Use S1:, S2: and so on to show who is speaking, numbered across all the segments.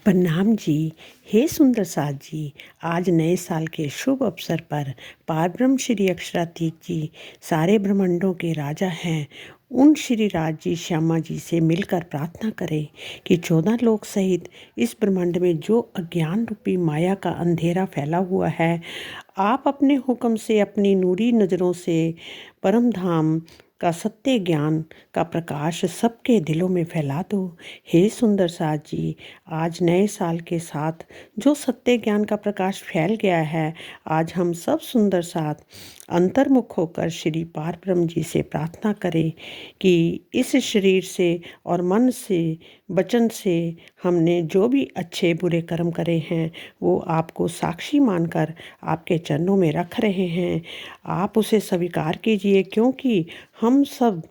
S1: प्रणाम जी। हे सुंदर साथ जी, आज नए साल के शुभ अवसर पर पारब्रह्म श्री अक्षरातीत जी सारे ब्रह्मांडों के राजा हैं। उन श्री राज जी श्यामा जी से मिलकर प्रार्थना करें कि 14 लोक सहित इस ब्रह्मांड में जो अज्ञान रूपी माया का अंधेरा फैला हुआ है, आप अपने हुक्म से अपनी नूरी नज़रों से परम धाम का सत्य ज्ञान का प्रकाश सबके दिलों में फैला दो। हे सुंदर साथ जी, आज नए साल के साथ जो सत्य ज्ञान का प्रकाश फैल गया है, आज हम सब सुंदर साथ अंतर्मुख होकर श्री पार ब्रह्म जी से प्रार्थना करें कि इस शरीर से और मन से वचन से हमने जो भी अच्छे बुरे कर्म करे हैं, वो आपको साक्षी मानकर आपके चरणों में रख रहे हैं। आप उसे स्वीकार कीजिए, क्योंकि हम सब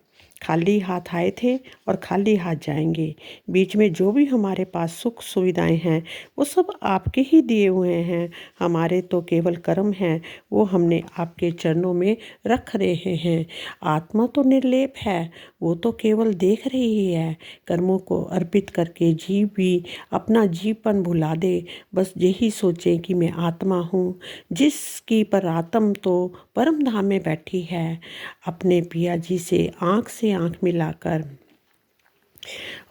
S1: खाली हाथ आए थे और खाली हाथ जाएंगे। बीच में जो भी हमारे पास सुख सुविधाएं हैं, वो सब आपके ही दिए हुए हैं। हमारे तो केवल कर्म हैं, वो हमने आपके चरणों में रख रहे हैं। आत्मा तो निर्लेप है, वो तो केवल देख रही है। कर्मों को अर्पित करके जीव भी अपना जीवपन भुला दे, बस यही सोचें कि मैं आत्मा हूँ, जिसकी पर आत्म तो परम धाम में बैठी है। अपने पिया जी से आंख मिलाकर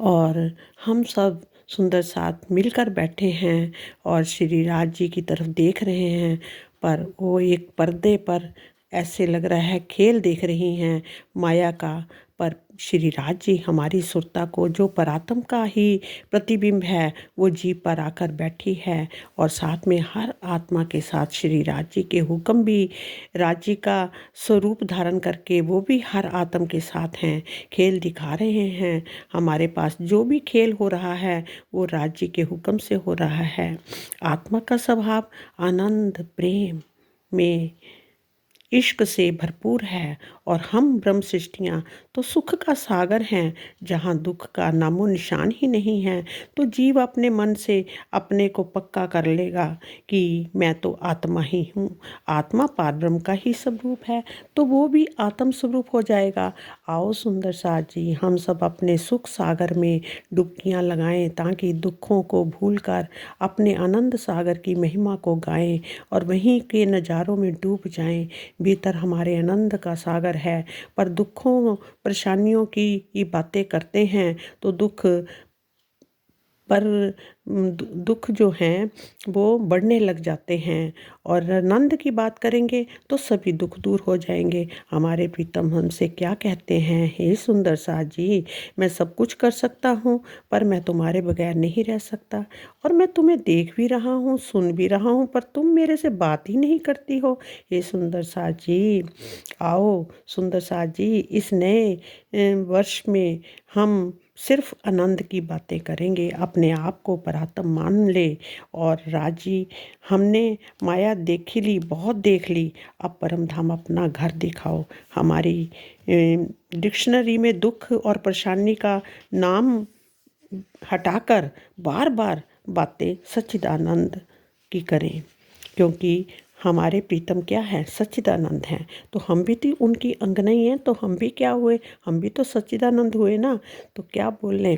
S1: और हम सब सुंदर साथ मिलकर बैठे हैं और श्री राज जी की तरफ देख रहे हैं, पर वो एक पर्दे पर ऐसे लग रहा है खेल देख रही हैं माया का। पर श्री राज जी हमारी सुरता को, जो परात्म का ही प्रतिबिंब है, वो जीव पर आकर बैठी है और साथ में हर आत्मा के साथ श्री राज जी के हुक्म भी राज जी का स्वरूप धारण करके वो भी हर आत्म के साथ हैं, खेल दिखा रहे हैं। हमारे पास जो भी खेल हो रहा है, वो राज जी के हुक्म से हो रहा है। आत्मा का स्वभाव आनंद प्रेम में इश्क से भरपूर है और हम ब्रह्म सृष्टियाँ तो सुख का सागर हैं, जहाँ दुख का नामो निशान ही नहीं है। तो जीव अपने मन से अपने को पक्का कर लेगा कि मैं तो आत्मा ही हूँ, आत्मा पारब्रह्म का ही स्वरूप है, तो वो भी आत्म स्वरूप हो जाएगा। आओ सुंदर साथ जी, हम सब अपने सुख सागर में डुबकियाँ लगाएं, ताकि दुखों को भूलकर अपने आनंद सागर की महिमा को गाएं और वहीं के नज़ारों में डूब जाएं। भीतर हमारे आनंद का सागर है, पर दुखों परेशानियों की ये बातें करते हैं तो दुख जो हैं वो बढ़ने लग जाते हैं, और आनंद की बात करेंगे तो सभी दुख दूर हो जाएंगे। हमारे प्रीतम हमसे क्या कहते हैं, हे सुंदर साथ जी, मैं सब कुछ कर सकता हूँ, पर मैं तुम्हारे बगैर नहीं रह सकता, और मैं तुम्हें देख भी रहा हूँ, सुन भी रहा हूँ, पर तुम मेरे से बात ही नहीं करती हो। हे सुंदर साथ जी, आओ सुंदर साथ जी, इस नए वर्ष में हम सिर्फ आनंद की बातें करेंगे। अपने आप को परात्म मान ले। और राजी, हमने माया देखी ली, बहुत देख ली, अब परम धाम अपना घर दिखाओ। हमारी डिक्शनरी में दुख और परेशानी का नाम हटाकर बार बार बातें सच्चिदानंद की करें, क्योंकि हमारे प्रीतम क्या है, सच्चिदानंद हैं। तो हम भी तो उनकी अंगना ही हैं, तो हम भी क्या हुए, हम भी तो सच्चिदानंद हुए ना। तो क्या बोल रहे,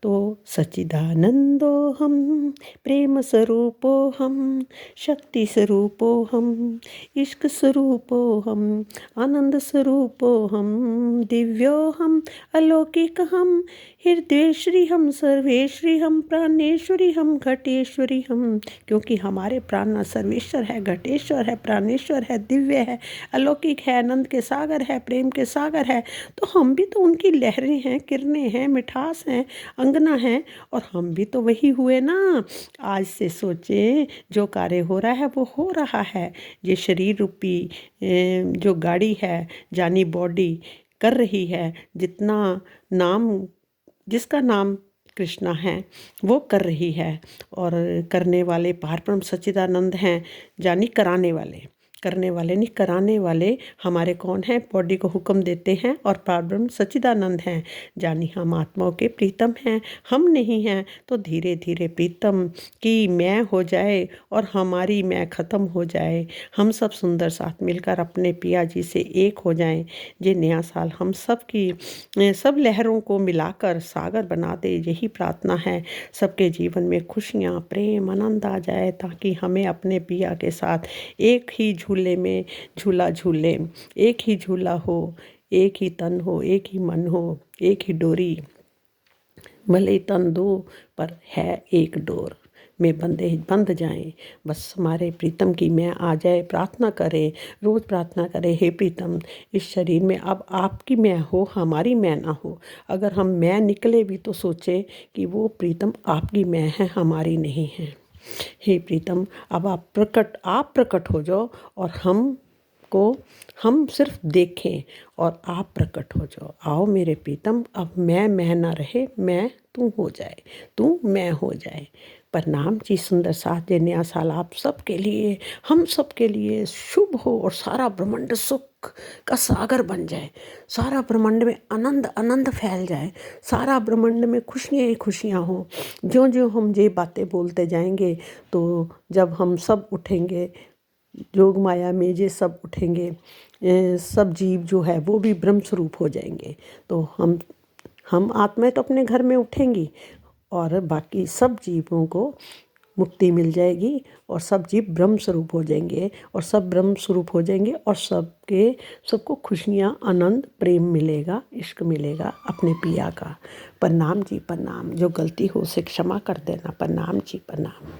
S1: तो सच्चिदानंदो हम, प्रेम स्वरूपो हम, शक्ति स्वरूपो हम, इश्क स्वरूपो हम, आनंद स्वरूपो हम, दिव्यो हम, अलौकिक हम, हृदयश्री हम, सर्वेश्वरी हम, प्राणेश्वरी हम, घटेश्वरी हम। क्योंकि हमारे प्राण सर्वेश्वर है, घटेश्वर है, प्राणेश्वर है, दिव्य है, अलौकिक है, आनंद के सागर है, प्रेम के सागर है। तो हम भी तो उनकी लहरें हैं, किरणें हैं, मिठास हैं, अंगना है, और हम भी तो वही हुए ना। आज से सोचें, जो कार्य हो रहा है वो हो रहा है। ये शरीर रूपी जो गाड़ी है, जानी बॉडी कर रही है, जिसका नाम कृष्णा है, वो कर रही है, और करने वाले पारब्रह्म सच्चिदानंद हैं, जानी कराने वाले। करने वाले नहीं, कराने वाले हमारे कौन हैं? बॉडी को हुक्म देते हैं और पारब्रह्म सच्चिदानंद हैं। जानी हम आत्माओं के प्रीतम हैं, हम नहीं हैं तो धीरे धीरे प्रीतम की मैं हो जाए और हमारी मैं ख़त्म हो जाए। हम सब सुंदर साथ मिलकर अपने पिया जी से एक हो जाएं। ये नया साल हम सब की सब लहरों को मिलाकर सागर बना दे, यही प्रार्थना है। सबके जीवन में खुशियाँ, प्रेम, आनंद आ जाए ताकि हमें अपने पिया के साथ एक ही झूले में झूला झूलें। एक ही झूला हो, एक ही तन हो, एक ही मन हो, एक ही डोरी, भले ही तन दो पर है एक डोर में बंध जाएं। बस हमारे प्रीतम की मैं आ जाए। प्रार्थना करें, रोज़ प्रार्थना करें, हे प्रीतम इस शरीर में अब आपकी मैं हो, हमारी मैं ना हो। अगर हम मैं निकले भी तो सोचें कि वो प्रीतम आपकी मैं है, हमारी नहीं है। हे प्रीतम अब आप प्रकट हो जाओ और हम सिर्फ देखें और आप प्रकट हो जाओ। आओ मेरे प्रीतम, अब मैं ना रहे, मैं तू हो जाए, तू मैं हो जाए। प्रणाम जी, सुंदर साथ ये नया साल आप सबके लिए, हम सबके लिए शुभ हो और सारा ब्रह्मांड सुख का सागर बन जाए। सारा ब्रह्मांड में आनंद आनंद फैल जाए। सारा ब्रह्मांड में खुशियाँ ही खुशियाँ हो। जो जो हम ये बातें बोलते जाएंगे तो जब हम सब उठेंगे योग माया में, ये सब उठेंगे, सब जीव जो है वो भी ब्रह्म स्वरूप हो जाएंगे। तो हम आत्माएं तो अपने घर में उठेंगी और बाकी सब जीवों को मुक्ति मिल जाएगी और सब जीव ब्रह्म स्वरूप हो जाएंगे और सब ब्रह्म स्वरूप हो जाएंगे और सबको खुशियाँ, आनंद, प्रेम मिलेगा, इश्क मिलेगा अपने पिया का। प्रणाम जी प्रणाम, जो गलती हो उसे क्षमा कर देना। प्रणाम जी प्रणाम।